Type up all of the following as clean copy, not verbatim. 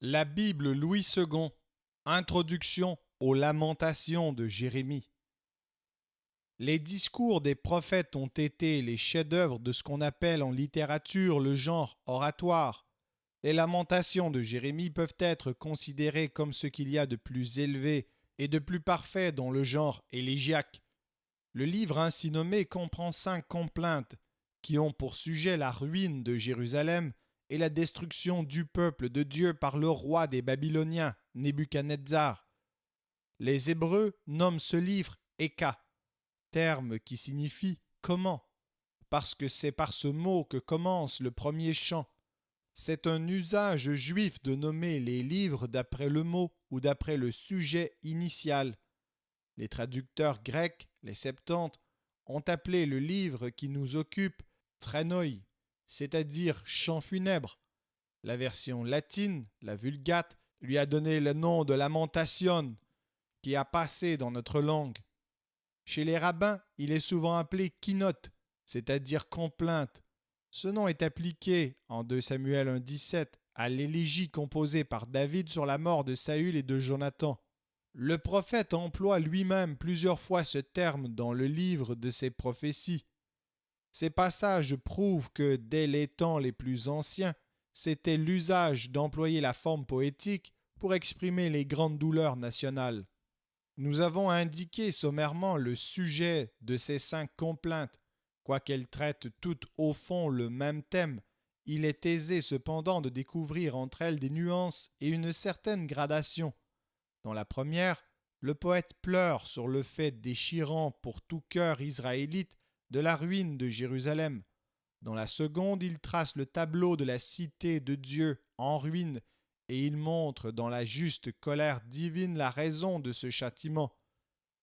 La Bible Louis II. Introduction aux Lamentations de Jérémie. Les discours des prophètes ont été les chefs-d'œuvre de ce qu'on appelle en littérature le genre oratoire. Les lamentations de Jérémie peuvent être considérées comme ce qu'il y a de plus élevé et de plus parfait dans le genre élégiaque. Le livre ainsi nommé comprend 5 complaintes qui ont pour sujet la ruine de Jérusalem et la destruction du peuple de Dieu par le roi des Babyloniens, Nebuchadnezzar. Les Hébreux nomment ce livre Eka, terme qui signifie comment, parce que c'est par ce mot que commence le premier chant. C'est un usage juif de nommer les livres d'après le mot ou d'après le sujet initial. Les traducteurs grecs, les Septante, ont appelé le livre qui nous occupe Trenoi, c'est-à-dire chant funèbre. La version latine, la Vulgate, lui a donné le nom de Lamentation, qui a passé dans notre langue. Chez les rabbins, il est souvent appelé Kinot, c'est-à-dire complainte. Ce nom est appliqué, en 2 Samuel 1,17, à l'élégie composée par David sur la mort de Saül et de Jonathan. Le prophète emploie lui-même plusieurs fois ce terme dans le livre de ses prophéties. Ces passages prouvent que, dès les temps les plus anciens, c'était l'usage d'employer la forme poétique pour exprimer les grandes douleurs nationales. Nous avons indiqué sommairement le sujet de ces 5 complaintes. Quoiqu'elles traitent toutes au fond le même thème, il est aisé cependant de découvrir entre elles des nuances et une certaine gradation. Dans la première, le poète pleure sur le fait déchirant pour tout cœur israélite de la ruine de Jérusalem. Dans la seconde, il trace le tableau de la cité de Dieu en ruine et il montre dans la juste colère divine la raison de ce châtiment.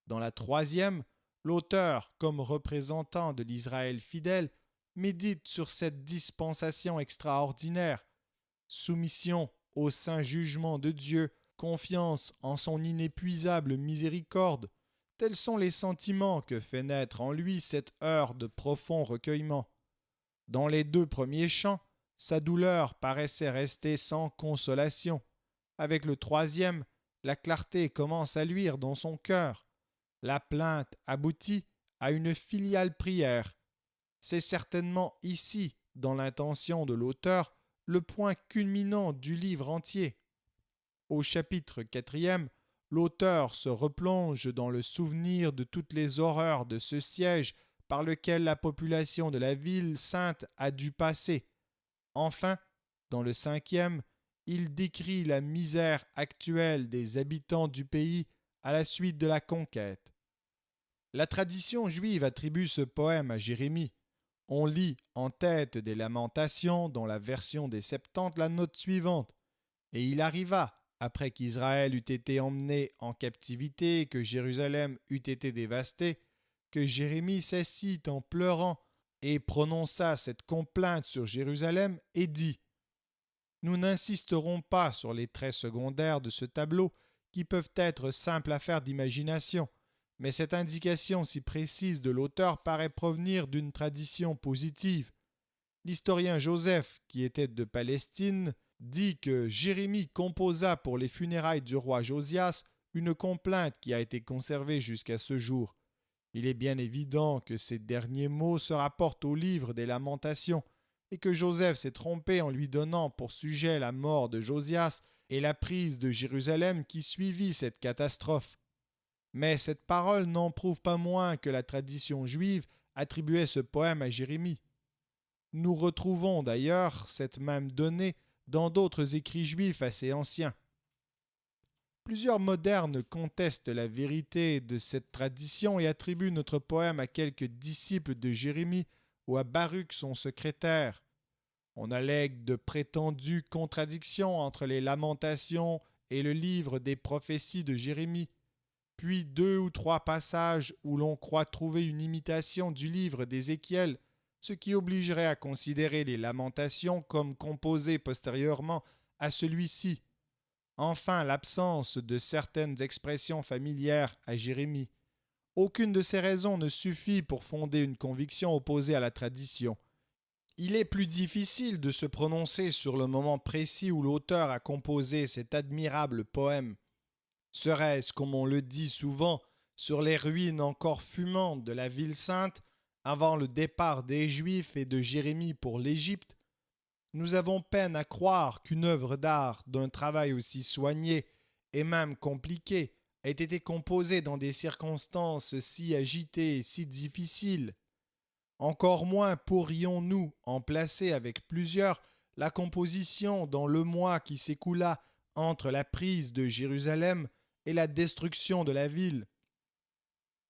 Dans la troisième, l'auteur, comme représentant de l'Israël fidèle, médite sur cette dispensation extraordinaire. Soumission au saint jugement de Dieu, confiance en son inépuisable miséricorde, tels sont les sentiments que fait naître en lui cette heure de profond recueillement. Dans les 2 premiers chants, sa douleur paraissait rester sans consolation. Avec le troisième, la clarté commence à luire dans son cœur. La plainte aboutit à une filiale prière. C'est certainement ici, dans l'intention de l'auteur, le point culminant du livre entier. Au chapitre 4e, l'auteur se replonge dans le souvenir de toutes les horreurs de ce siège par lequel la population de la ville sainte a dû passer. Enfin, dans le 5e, il décrit la misère actuelle des habitants du pays à la suite de la conquête. La tradition juive attribue ce poème à Jérémie. On lit en tête des Lamentations, dans la version des Septante, la note suivante. Et il arriva, après qu'Israël eut été emmené en captivité et que Jérusalem eut été dévastée, que Jérémie s'assit en pleurant et prononça cette complainte sur Jérusalem et dit « Nous n'insisterons pas sur les traits secondaires de ce tableau qui peuvent être simples affaires d'imagination, mais cette indication si précise de l'auteur paraît provenir d'une tradition positive. L'historien Joseph, qui était de Palestine, dit que Jérémie composa pour les funérailles du roi Josias une complainte qui a été conservée jusqu'à ce jour. Il est bien évident que ces derniers mots se rapportent au livre des Lamentations et que Joseph s'est trompé en lui donnant pour sujet la mort de Josias et la prise de Jérusalem qui suivit cette catastrophe. Mais cette parole n'en prouve pas moins que la tradition juive attribuait ce poème à Jérémie. Nous retrouvons d'ailleurs cette même donnée dans d'autres écrits juifs assez anciens. Plusieurs modernes contestent la vérité de cette tradition et attribuent notre poème à quelques disciples de Jérémie ou à Baruch son secrétaire. On allègue de prétendues contradictions entre les Lamentations et le livre des prophéties de Jérémie, puis 2 ou 3 passages où l'on croit trouver une imitation du livre d'Ézéchiel, ce qui obligerait à considérer les Lamentations comme composées postérieurement à celui-ci. Enfin, l'absence de certaines expressions familières à Jérémie. Aucune de ces raisons ne suffit pour fonder une conviction opposée à la tradition. Il est plus difficile de se prononcer sur le moment précis où l'auteur a composé cet admirable poème. Serait-ce, comme on le dit souvent, sur les ruines encore fumantes de la ville sainte, avant le départ des Juifs et de Jérémie pour l'Égypte? Nous avons peine à croire qu'une œuvre d'art d'un travail aussi soigné et même compliqué ait été composée dans des circonstances si agitées et si difficiles. Encore moins pourrions-nous en placer avec plusieurs la composition dans le mois qui s'écoula entre la prise de Jérusalem et la destruction de la ville.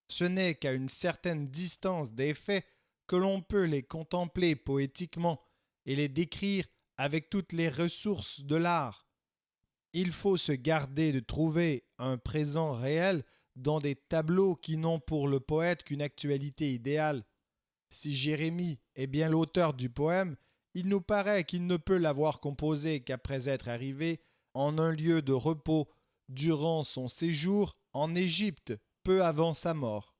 Ce n'est qu'à une certaine distance des faits que l'on peut les contempler poétiquement et les décrire avec toutes les ressources de l'art. Il faut se garder de trouver un présent réel dans des tableaux qui n'ont pour le poète qu'une actualité idéale. Si Jérémie est bien l'auteur du poème, il nous paraît qu'il ne peut l'avoir composé qu'après être arrivé en un lieu de repos durant son séjour en Égypte, peu avant sa mort.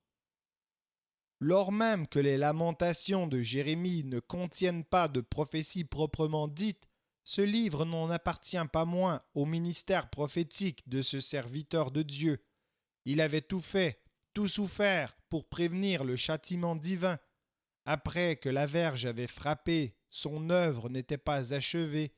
Lors même que les lamentations de Jérémie ne contiennent pas de prophétie proprement dite, ce livre n'en appartient pas moins au ministère prophétique de ce serviteur de Dieu. Il avait tout fait, tout souffert pour prévenir le châtiment divin. Après que la verge avait frappé, son œuvre n'était pas achevée.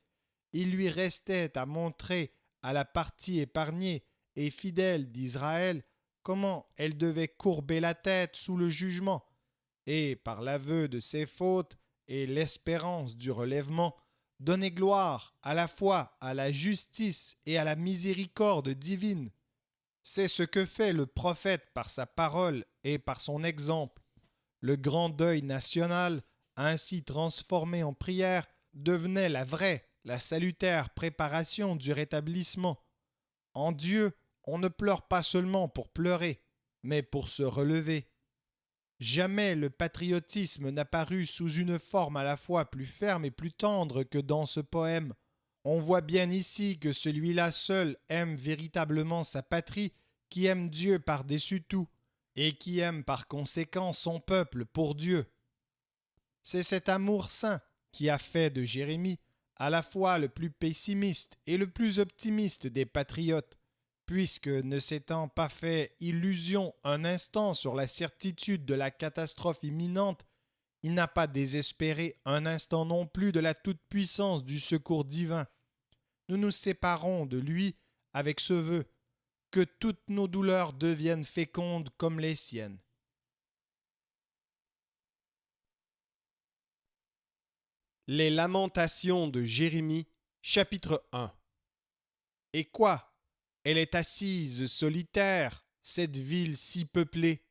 Il lui restait à montrer à la partie épargnée et fidèle d'Israël comment elle devait courber la tête sous le jugement, et par l'aveu de ses fautes et l'espérance du relèvement, donner gloire à la fois à la justice et à la miséricorde divine. C'est ce que fait le prophète par sa parole et par son exemple. Le grand deuil national, ainsi transformé en prière, devenait la vraie, la salutaire préparation du rétablissement. En Dieu, on ne pleure pas seulement pour pleurer, mais pour se relever. Jamais le patriotisme n'a paru sous une forme à la fois plus ferme et plus tendre que dans ce poème. On voit bien ici que celui-là seul aime véritablement sa patrie, qui aime Dieu par-dessus tout, et qui aime par conséquent son peuple pour Dieu. C'est cet amour saint qui a fait de Jérémie à la fois le plus pessimiste et le plus optimiste des patriotes, puisque ne s'étant pas fait illusion un instant sur la certitude de la catastrophe imminente, il n'a pas désespéré un instant non plus de la toute-puissance du secours divin. Nous nous séparons de lui avec ce vœu, que toutes nos douleurs deviennent fécondes comme les siennes. Les lamentations de Jérémie, chapitre 1. Et quoi? Elle est assise solitaire, cette ville si peuplée.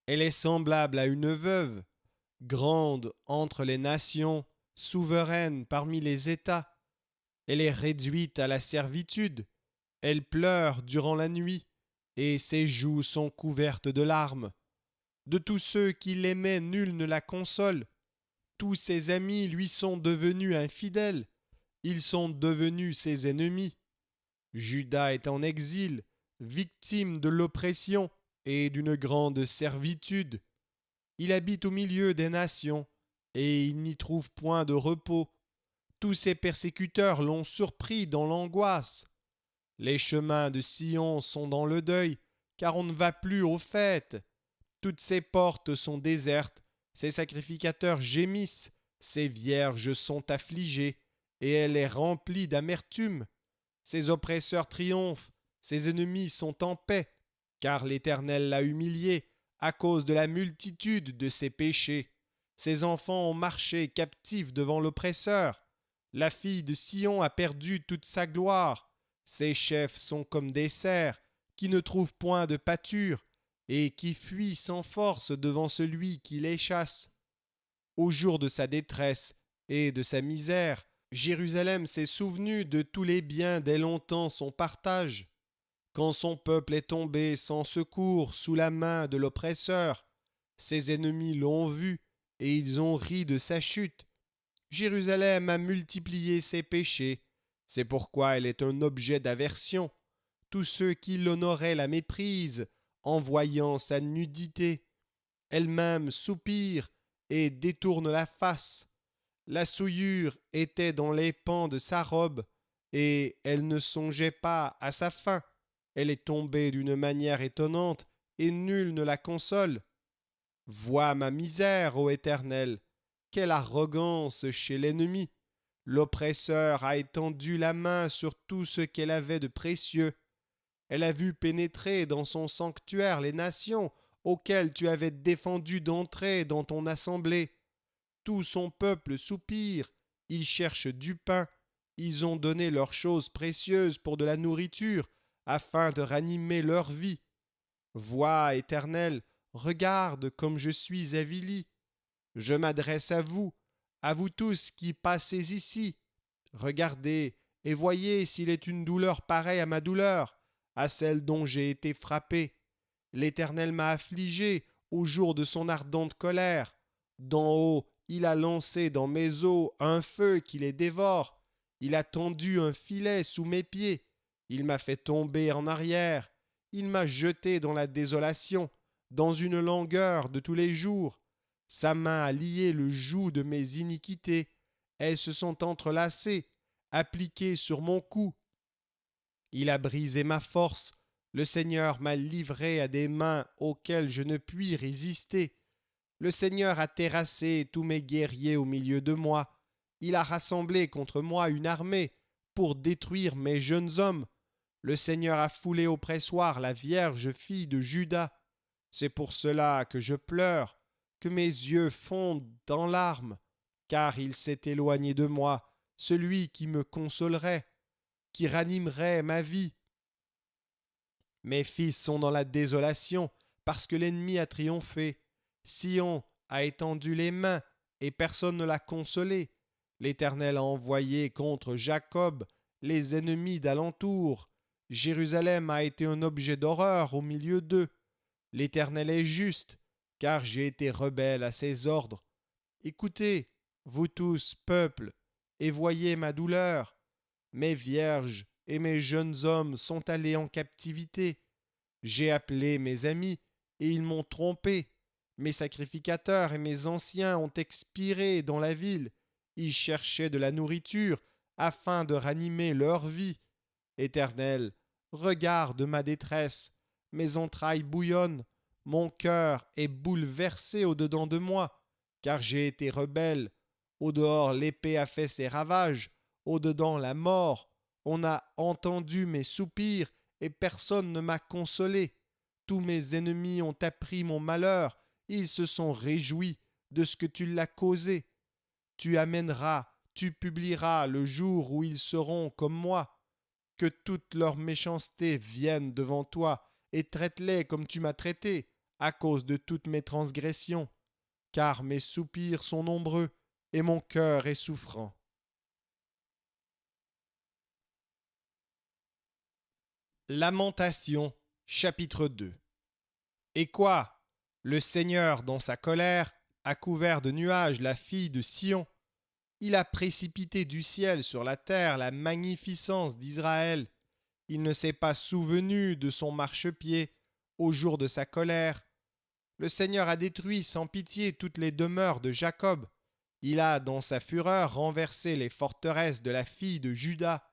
Elle est semblable à une veuve, grande entre les nations, souveraine parmi les États. Elle est réduite à la servitude. Elle pleure durant la nuit, et ses joues sont couvertes de larmes. De tous ceux qui l'aimaient, nul ne la console. Tous ses amis lui sont devenus infidèles. Ils sont devenus ses ennemis. Juda est en exil, victime de l'oppression et d'une grande servitude. Il habite au milieu des nations, et il n'y trouve point de repos. Tous ses persécuteurs l'ont surpris dans l'angoisse. Les chemins de Sion sont dans le deuil, car on ne va plus aux fêtes. Toutes ses portes sont désertes, ses sacrificateurs gémissent, ses vierges sont affligées, et elle est remplie d'amertume. Ses oppresseurs triomphent, ses ennemis sont en paix, car l'Éternel l'a humilié à cause de la multitude de ses péchés. Ses enfants ont marché captifs devant l'oppresseur. La fille de Sion a perdu toute sa gloire. Ses chefs sont comme des cerfs qui ne trouvent point de pâture et qui fuient sans force devant celui qui les chasse. Au jour de sa détresse et de sa misère, Jérusalem s'est souvenu de tous les biens dès longtemps son partage. Quand son peuple est tombé sans secours sous la main de l'oppresseur, ses ennemis l'ont vu et ils ont ri de sa chute. Jérusalem a multiplié ses péchés. C'est pourquoi elle est un objet d'aversion. Tous ceux qui l'honoraient la méprisent en voyant sa nudité. Elle-même soupire et détourne la face. La souillure était dans les pans de sa robe, et elle ne songeait pas à sa fin. Elle est tombée d'une manière étonnante, et nul ne la console. Vois ma misère, ô Éternel, quelle arrogance chez l'ennemi. L'oppresseur a étendu la main sur tout ce qu'elle avait de précieux. Elle a vu pénétrer dans son sanctuaire les nations auxquelles tu avais défendu d'entrer dans ton assemblée. Tout son peuple soupire, ils cherchent du pain, ils ont donné leurs choses précieuses pour de la nourriture, afin de ranimer leur vie. Vois, Éternel, regarde comme je suis avili. Je m'adresse à vous tous qui passez ici. Regardez et voyez s'il est une douleur pareille à ma douleur, à celle dont j'ai été frappé. L'Éternel m'a affligé au jour de son ardente colère. D'en haut, il a lancé dans mes os un feu qui les dévore. Il a tendu un filet sous mes pieds. Il m'a fait tomber en arrière. Il m'a jeté dans la désolation, dans une langueur de tous les jours. Sa main a lié le joug de mes iniquités. Elles se sont entrelacées, appliquées sur mon cou. Il a brisé ma force. Le Seigneur m'a livré à des mains auxquelles je ne puis résister. Le Seigneur a terrassé tous mes guerriers au milieu de moi. Il a rassemblé contre moi une armée pour détruire mes jeunes hommes. Le Seigneur a foulé au pressoir la vierge fille de Juda. C'est pour cela que je pleure, que mes yeux fondent en larmes, car il s'est éloigné de moi, celui qui me consolerait, qui ranimerait ma vie. Mes fils sont dans la désolation, parce que l'ennemi a triomphé. Sion a étendu les mains, et personne ne l'a consolé. L'Éternel a envoyé contre Jacob les ennemis d'alentour. Jérusalem a été un objet d'horreur au milieu d'eux. L'Éternel est juste, car j'ai été rebelle à ses ordres. Écoutez, vous tous, peuple, et voyez ma douleur. Mes vierges et mes jeunes hommes sont allés en captivité. J'ai appelé mes amis, et ils m'ont trompé. Mes sacrificateurs et mes anciens ont expiré dans la ville. Ils cherchaient de la nourriture afin de ranimer leur vie. Éternel, regarde ma détresse. Mes entrailles bouillonnent. Mon cœur est bouleversé au-dedans de moi, car j'ai été rebelle. Au-dehors, l'épée a fait ses ravages. Au-dedans, la mort. On a entendu mes soupirs et personne ne m'a consolé. Tous mes ennemis ont appris mon malheur. Ils se sont réjouis de ce que tu l'as causé. Tu amèneras, tu publieras le jour où ils seront comme moi. Que toute leur méchanceté vienne devant toi, et traite-les comme tu m'as traité, à cause de toutes mes transgressions. Car mes soupirs sont nombreux, et mon cœur est souffrant. Lamentation, chapitre 2. Et quoi? Le Seigneur, dans sa colère, a couvert de nuages la fille de Sion. Il a précipité du ciel sur la terre la magnificence d'Israël. Il ne s'est pas souvenu de son marchepied au jour de sa colère. Le Seigneur a détruit sans pitié toutes les demeures de Jacob. Il a, dans sa fureur, renversé les forteresses de la fille de Juda.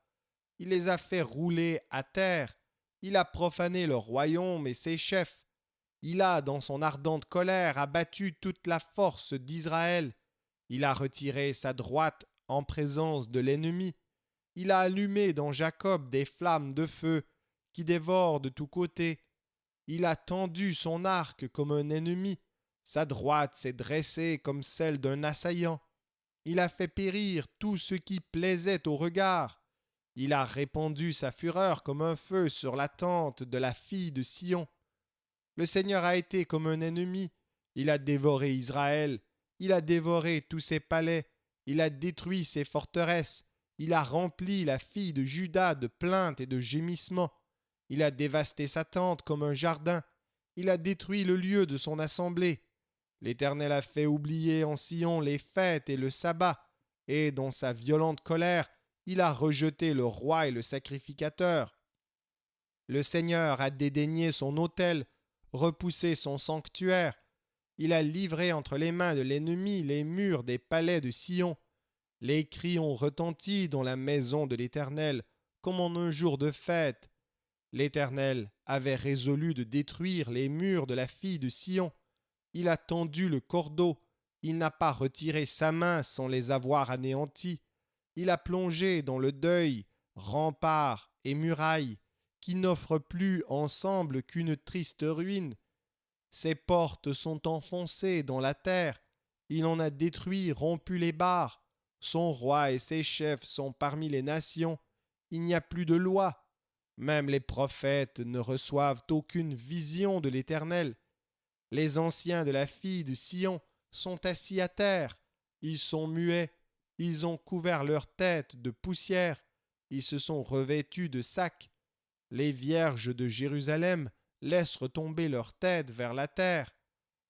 Il les a fait rouler à terre. Il a profané le royaume et ses chefs. Il a, dans son ardente colère, abattu toute la force d'Israël. Il a retiré sa droite en présence de l'ennemi. Il a allumé dans Jacob des flammes de feu qui dévorent de tous côtés. Il a tendu son arc comme un ennemi. Sa droite s'est dressée comme celle d'un assaillant. Il a fait périr tout ce qui plaisait au regard. Il a répandu sa fureur comme un feu sur la tente de la fille de Sion. Le Seigneur a été comme un ennemi. Il a dévoré Israël. Il a dévoré tous ses palais. Il a détruit ses forteresses. Il a rempli la fille de Juda de plaintes et de gémissements. Il a dévasté sa tente comme un jardin. Il a détruit le lieu de son assemblée. L'Éternel a fait oublier en Sion les fêtes et le sabbat. Et dans sa violente colère, il a rejeté le roi et le sacrificateur. Le Seigneur a dédaigné son autel, repoussé son sanctuaire. Il a livré entre les mains de l'ennemi les murs des palais de Sion. Les cris ont retenti dans la maison de l'Éternel, comme en un jour de fête. L'Éternel avait résolu de détruire les murs de la fille de Sion. Il a tendu le cordeau, il n'a pas retiré sa main sans les avoir anéantis. Il a plongé dans le deuil, remparts et murailles, qui n'offrent plus ensemble qu'une triste ruine. Ses portes sont enfoncées dans la terre, il en a détruit, rompu les barres. Son roi et ses chefs sont parmi les nations, il n'y a plus de loi. Même les prophètes ne reçoivent aucune vision de l'Éternel. Les anciens de la fille de Sion sont assis à terre, ils sont muets, ils ont couvert leur tête de poussière, ils se sont revêtus de sacs. Les vierges de Jérusalem laissent retomber leur tête vers la terre.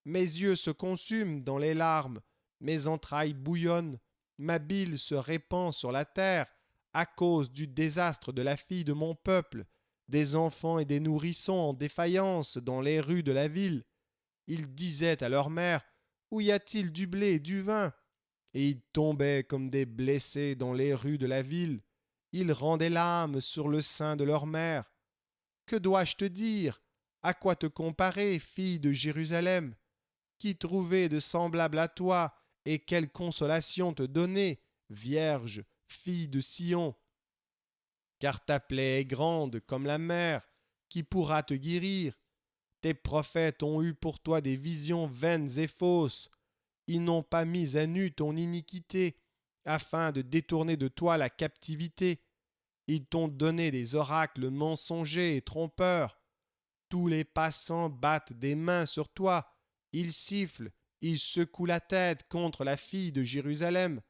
Mes yeux se consument dans les larmes, mes entrailles bouillonnent, ma bile se répand sur la terre à cause du désastre de la fille de mon peuple, des enfants et des nourrissons en défaillance dans les rues de la ville. Ils disaient à leur mère: où y a-t-il du blé et du vin? Et ils tombaient comme des blessés dans les rues de la ville. Ils rendaient l'âme sur le sein de leur mère. Que dois-je te dire? À quoi te comparer, fille de Jérusalem? Qui trouver de semblable à toi, et quelle consolation te donner, vierge, fille de Sion? Car ta plaie est grande comme la mer, qui pourra te guérir? Tes prophètes ont eu pour toi des visions vaines et fausses. Ils n'ont pas mis à nu ton iniquité, afin de détourner de toi la captivité. Ils t'ont donné des oracles mensongers et trompeurs. Tous les passants battent des mains sur toi. Ils sifflent, ils secouent la tête contre la fille de Jérusalem.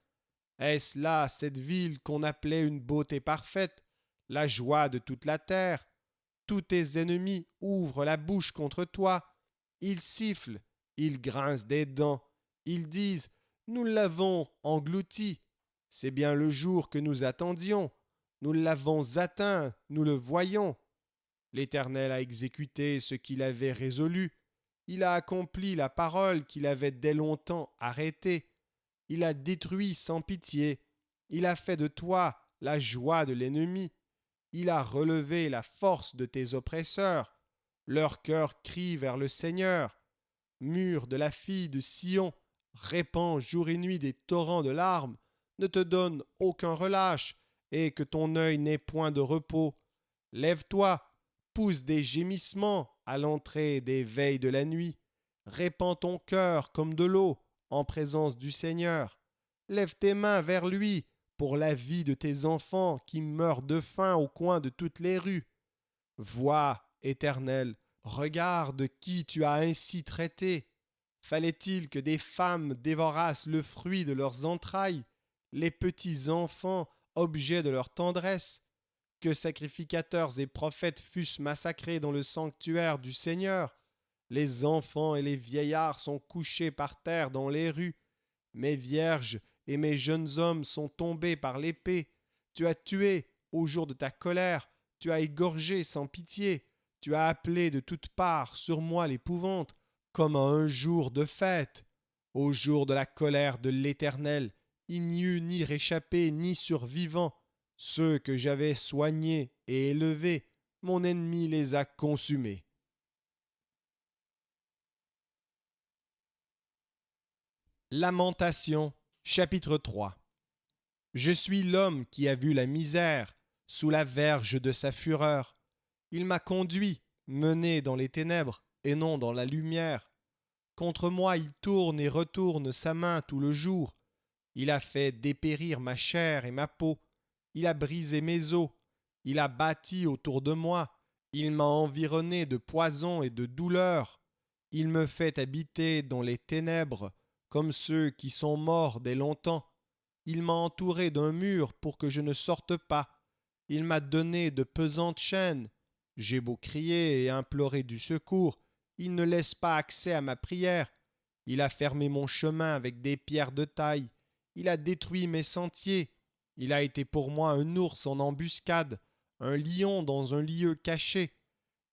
Est-ce là cette ville qu'on appelait une beauté parfaite, la joie de toute la terre? Tous tes ennemis ouvrent la bouche contre toi. Ils sifflent, ils grincent des dents. Ils disent: nous l'avons englouti. C'est bien le jour que nous attendions. Nous l'avons atteint, nous le voyons. L'Éternel a exécuté ce qu'il avait résolu. Il a accompli la parole qu'il avait dès longtemps arrêtée. Il a détruit sans pitié. Il a fait de toi la joie de l'ennemi. Il a relevé la force de tes oppresseurs. Leur cœur crie vers le Seigneur. Mur de la fille de Sion, répand jour et nuit des torrents de larmes. Ne te donne aucun relâche, et que ton œil n'ait point de repos. Lève-toi, pousse des gémissements à l'entrée des veilles de la nuit. Répands ton cœur comme de l'eau en présence du Seigneur. Lève tes mains vers lui pour la vie de tes enfants qui meurent de faim au coin de toutes les rues. Vois, Éternel, regarde qui tu as ainsi traité. Fallait-il que des femmes dévorassent le fruit de leurs entrailles, les petits enfants, objets de leur tendresse? Que sacrificateurs et prophètes fussent massacrés dans le sanctuaire du Seigneur? Les enfants et les vieillards sont couchés par terre dans les rues. Mes vierges et mes jeunes hommes sont tombés par l'épée. Tu as tué au jour de ta colère, tu as égorgé sans pitié, tu as appelé de toutes parts sur moi l'épouvante, comme à un jour de fête. Au jour de la colère de l'Éternel, il n'y eut ni réchappé ni survivant. Ceux que j'avais soignés et élevés, mon ennemi les a consumés. Lamentation, chapitre 3. Je suis l'homme qui a vu la misère sous la verge de sa fureur. Il m'a conduit, mené dans les ténèbres et non dans la lumière. Contre moi il tourne et retourne sa main tout le jour. Il a fait dépérir ma chair et ma peau. Il a brisé mes os. Il a bâti autour de moi. Il m'a environné de poison et de douleur. Il me fait habiter dans les ténèbres, comme ceux qui sont morts dès longtemps. Il m'a entouré d'un mur pour que je ne sorte pas. Il m'a donné de pesantes chaînes. J'ai beau crier et implorer du secours, il ne laisse pas accès à ma prière. Il a fermé mon chemin avec des pierres de taille. Il a détruit mes sentiers. Il a été pour moi un ours en embuscade, un lion dans un lieu caché.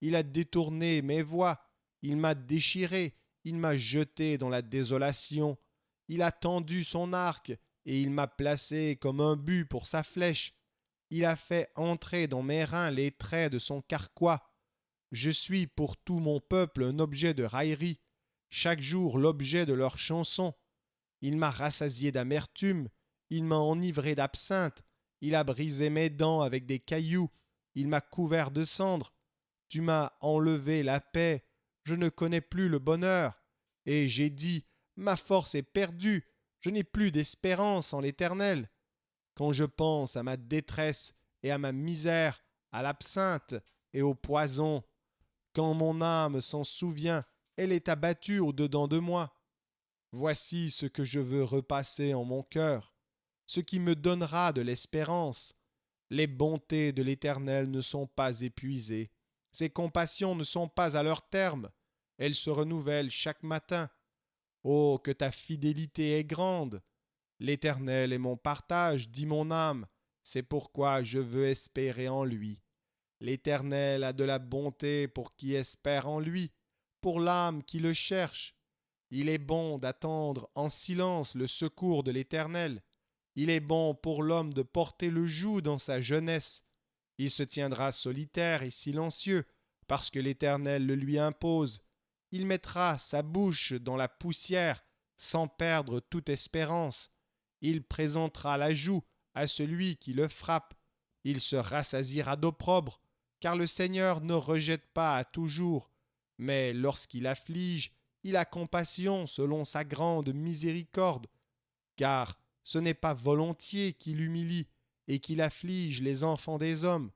Il a détourné mes voies. Il m'a déchiré. Il m'a jeté dans la désolation. Il a tendu son arc et il m'a placé comme un but pour sa flèche. Il a fait entrer dans mes reins les traits de son carquois. Je suis pour tout mon peuple un objet de raillerie, chaque jour l'objet de leurs chansons. Il m'a rassasié d'amertume, il m'a enivré d'absinthe, il a brisé mes dents avec des cailloux, il m'a couvert de cendres. Tu m'as enlevé la paix, je ne connais plus le bonheur. Et j'ai dit, ma force est perdue, je n'ai plus d'espérance en l'Éternel. Quand je pense à ma détresse et à ma misère, à l'absinthe et au poison, quand mon âme s'en souvient, elle est abattue au-dedans de moi. Voici ce que je veux repasser en mon cœur, ce qui me donnera de l'espérance. Les bontés de l'Éternel ne sont pas épuisées, ses compassions ne sont pas à leur terme, elles se renouvellent chaque matin. Oh, que ta fidélité est grande! L'Éternel est mon partage, dit mon âme, c'est pourquoi je veux espérer en lui. L'Éternel a de la bonté pour qui espère en lui, pour l'âme qui le cherche. Il est bon d'attendre en silence le secours de l'Éternel. Il est bon pour l'homme de porter le joug dans sa jeunesse. Il se tiendra solitaire et silencieux, parce que l'Éternel le lui impose. Il mettra sa bouche dans la poussière, sans perdre toute espérance. Il présentera la joue à celui qui le frappe. Il se rassasiera d'opprobre, car le Seigneur ne rejette pas à toujours, mais lorsqu'il afflige, il a compassion selon sa grande miséricorde, car ce n'est pas volontiers qu'il humilie et qu'il afflige les enfants des hommes.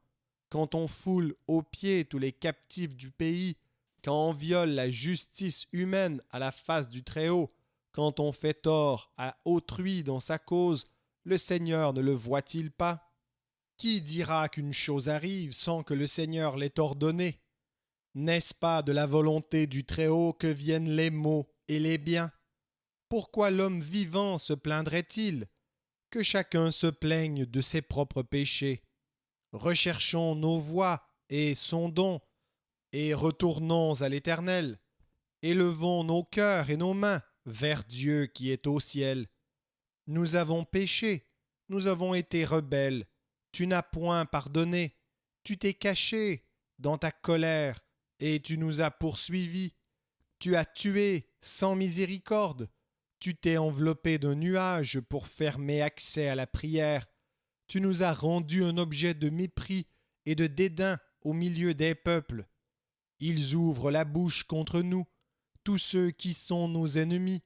Quand on foule aux pieds tous les captifs du pays, quand on viole la justice humaine à la face du Très-Haut, quand on fait tort à autrui dans sa cause, le Seigneur ne le voit-il pas? Qui dira qu'une chose arrive sans que le Seigneur l'ait ordonnée? N'est-ce pas de la volonté du Très-Haut que viennent les maux et les biens? Pourquoi l'homme vivant se plaindrait-il? Que chacun se plaigne de ses propres péchés. Recherchons nos voies et sondons, et retournons à l'Éternel. Élevons nos cœurs et nos mains vers Dieu qui est au ciel. Nous avons péché, nous avons été rebelles. Tu n'as point pardonné, tu t'es caché dans ta colère, et tu nous as poursuivis. Tu as tué sans miséricorde. Tu t'es enveloppé d'un nuage pour fermer accès à la prière. Tu nous as rendus un objet de mépris et de dédain au milieu des peuples. Ils ouvrent la bouche contre nous, tous ceux qui sont nos ennemis.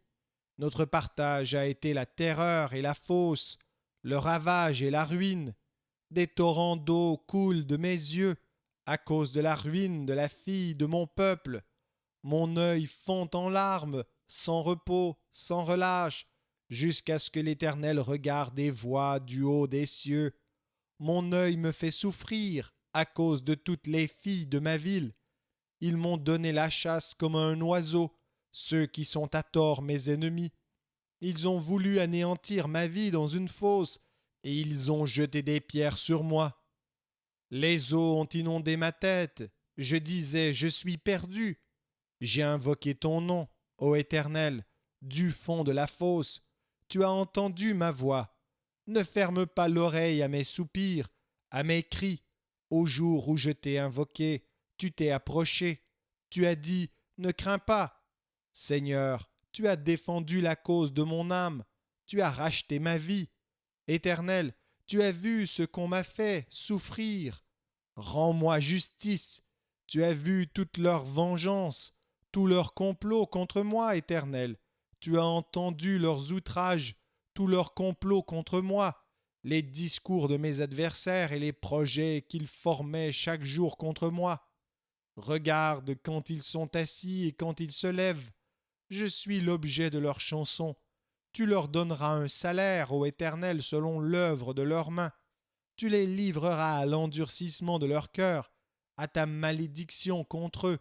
Notre partage a été la terreur et la fosse, le ravage et la ruine. Des torrents d'eau coulent de mes yeux à cause de la ruine de la fille de mon peuple. Mon œil fond en larmes, sans repos, sans relâche, jusqu'à ce que l'Éternel regarde et voie du haut des cieux. Mon œil me fait souffrir à cause de toutes les filles de ma ville. Ils m'ont donné la chasse comme un oiseau, ceux qui sont à tort mes ennemis. Ils ont voulu anéantir ma vie dans une fosse, et ils ont jeté des pierres sur moi. Les eaux ont inondé ma tête. Je disais, je suis perdu. J'ai invoqué ton nom, ô Éternel, du fond de la fosse. Tu as entendu ma voix. Ne ferme pas l'oreille à mes soupirs, à mes cris. Au jour où je t'ai invoqué, tu t'es approché. Tu as dit, ne crains pas. Seigneur, tu as défendu la cause de mon âme. Tu as racheté ma vie. Éternel, tu as vu ce qu'on m'a fait souffrir. Rends-moi justice. Tu as vu toute leur vengeance, tout leur complot contre moi, Éternel. Tu as entendu leurs outrages, tout leur complot contre moi, les discours de mes adversaires et les projets qu'ils formaient chaque jour contre moi. Regarde quand ils sont assis et quand ils se lèvent. Je suis l'objet de leurs chansons. Tu leur donneras un salaire, ô Éternel, selon l'œuvre de leurs mains. Tu les livreras à l'endurcissement de leur cœur, à ta malédiction contre eux.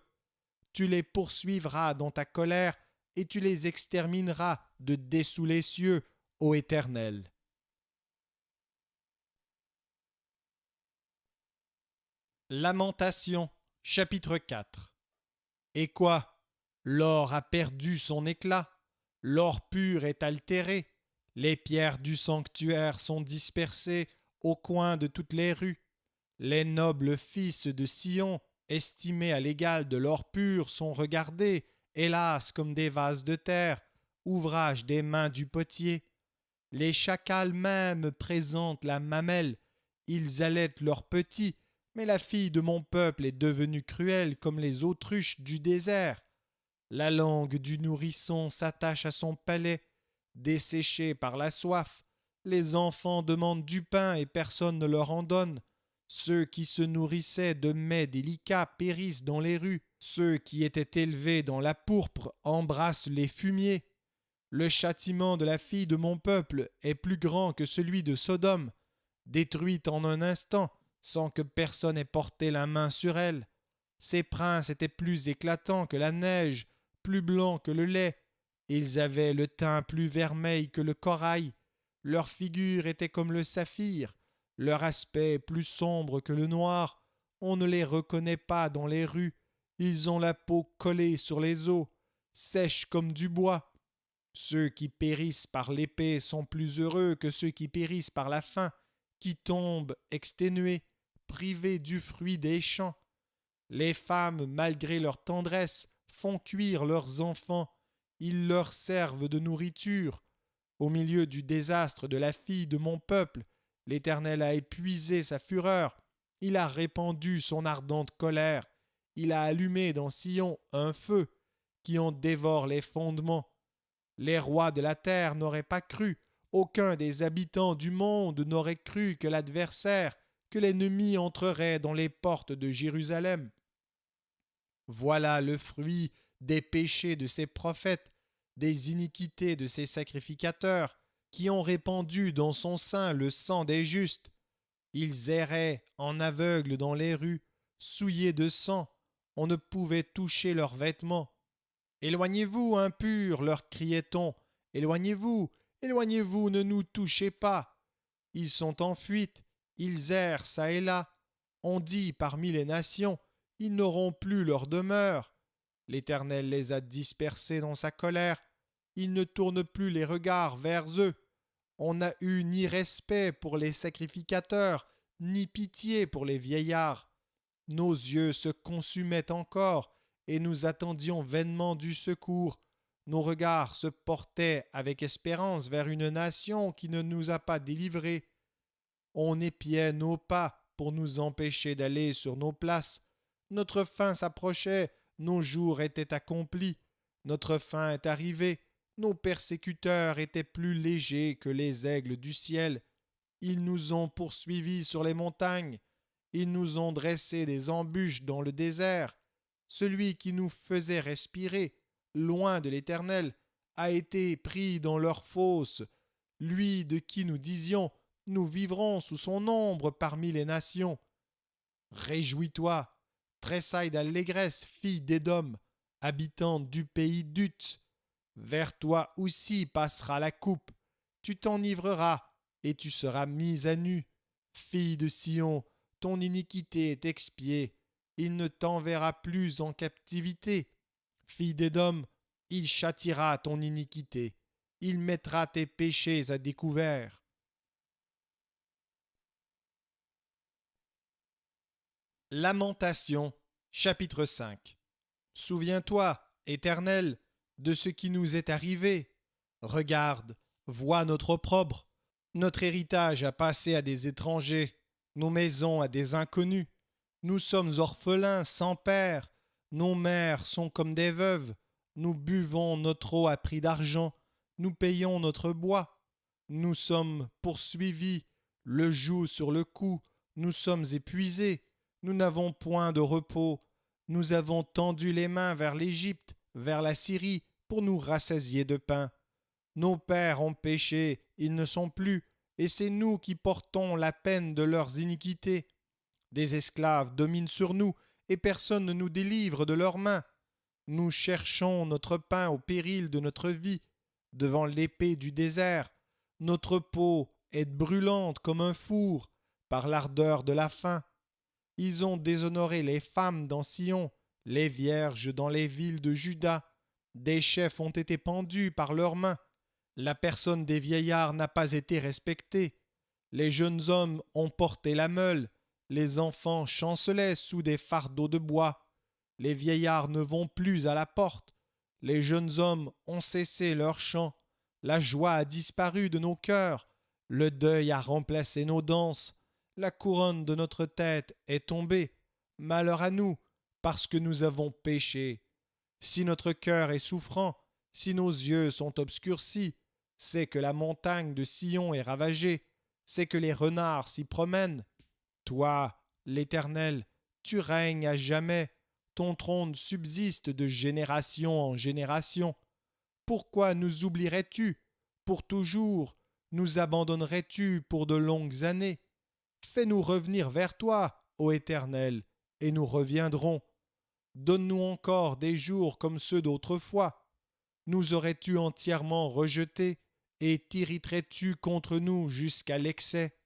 Tu les poursuivras dans ta colère et tu les extermineras de dessous les cieux, ô Éternel. Lamentation, chapitre 4. Et quoi? L'or a perdu son éclat, l'or pur est altéré, Les pierres du sanctuaire sont dispersées au coin de toutes les rues. Les nobles fils de Sion, estimés à l'égal de l'or pur, sont regardés, hélas, comme des vases de terre, ouvrage des mains du potier. Les chacals même présentent la mamelle. Ils allaitent leurs petits, mais la fille de mon peuple est devenue cruelle comme les autruches du désert. La langue du nourrisson s'attache à son palais, desséché par la soif. Les enfants demandent du pain et personne ne leur en donne. Ceux qui se nourrissaient de mets délicats périssent dans les rues. Ceux qui étaient élevés dans la pourpre embrassent les fumiers. Le châtiment de la fille de mon peuple est plus grand que celui de Sodome, détruite en un instant, sans que personne ait porté la main sur elle. Ses princes étaient plus éclatants que la neige, plus blancs que le lait. Ils avaient le teint plus vermeil que le corail. Leur figure était comme le saphir, leur aspect plus sombre que le noir. On ne les reconnaît pas dans les rues. Ils ont la peau collée sur les os, sèche comme du bois. Ceux qui périssent par l'épée sont plus heureux que ceux qui périssent par la faim, qui tombent exténués, privés du fruit des champs. Les femmes, malgré leur tendresse, font cuire leurs enfants. Ils leur servent de nourriture. Au milieu du désastre de la fille de mon peuple, l'Éternel a épuisé sa fureur. Il a répandu son ardente colère. Il a allumé dans Sion un feu qui en dévore les fondements. Les rois de la terre n'auraient pas cru, aucun des habitants du monde n'aurait cru que l'adversaire, que l'ennemi entrerait dans les portes de Jérusalem. Voilà le fruit des péchés de ses prophètes, des iniquités de ses sacrificateurs, qui ont répandu dans son sein le sang des justes. Ils erraient en aveugles dans les rues, souillés de sang, on ne pouvait toucher leurs vêtements. Éloignez-vous, impurs, leur criait-on. Éloignez-vous, éloignez-vous, ne nous touchez pas. Ils sont en fuite, ils errent çà et là. On dit parmi les nations, ils n'auront plus leur demeure. L'Éternel les a dispersés dans sa colère. Il ne tourne plus les regards vers eux. On n'a eu ni respect pour les sacrificateurs, ni pitié pour les vieillards. Nos yeux se consumaient encore, et nous attendions vainement du secours. Nos regards se portaient avec espérance vers une nation qui ne nous a pas délivrés. On épiait nos pas pour nous empêcher d'aller sur nos places. Notre fin s'approchait, nos jours étaient accomplis. Notre fin est arrivée. Nos persécuteurs étaient plus légers que les aigles du ciel. Ils nous ont poursuivis sur les montagnes. Ils nous ont dressé des embûches dans le désert. Celui qui nous faisait respirer, loin de l'Éternel, a été pris dans leur fosse. Lui de qui nous disions, nous vivrons sous son ombre parmi les nations. Réjouis-toi, tressaille d'allégresse, fille d'Édom, habitante du pays d'Uts. Vers toi aussi passera la coupe. Tu t'enivreras et tu seras mise à nu. Fille de Sion, ton iniquité est expiée. Il ne t'enverra plus en captivité. Fille d'Édom, il châtiera ton iniquité. Il mettra tes péchés à découvert. Lamentation, chapitre 5. Souviens-toi, Éternel, de ce qui nous est arrivé. Regarde, vois notre opprobre. Notre héritage a passé à des étrangers, nos maisons à des inconnus. Nous sommes orphelins, sans père. Nos mères sont comme des veuves. Nous buvons notre eau à prix d'argent. Nous payons notre bois. Nous sommes poursuivis, le joug sur le cou. Nous sommes épuisés. Nous n'avons point de repos. Nous avons tendu les mains vers l'Égypte, vers la Syrie, pour nous rassasier de pain. Nos pères ont péché, ils ne sont plus, et c'est nous qui portons la peine de leurs iniquités. Des esclaves dominent sur nous, et personne ne nous délivre de leurs mains. Nous cherchons notre pain au péril de notre vie, devant l'épée du désert. Notre peau est brûlante comme un four, par l'ardeur de la faim. Ils ont déshonoré les femmes dans Sion, les vierges dans les villes de Juda. Des chefs ont été pendus par leurs mains. La personne des vieillards n'a pas été respectée. Les jeunes hommes ont porté la meule. Les enfants chancelaient sous des fardeaux de bois. Les vieillards ne vont plus à la porte. Les jeunes hommes ont cessé leur chant. La joie a disparu de nos cœurs. Le deuil a remplacé nos danses. La couronne de notre tête est tombée. Malheur à nous, parce que nous avons péché. Si notre cœur est souffrant, si nos yeux sont obscurcis, c'est que la montagne de Sion est ravagée, c'est que les renards s'y promènent. Toi, l'Éternel, tu règnes à jamais, ton trône subsiste de génération en génération. Pourquoi nous oublierais-tu pour toujours? Nous abandonnerais-tu pour de longues années? Fais-nous revenir vers toi, ô Éternel, et nous reviendrons. Donne-nous encore des jours comme ceux d'autrefois. Nous aurais-tu entièrement rejetés et t'irriterais-tu contre nous jusqu'à l'excès?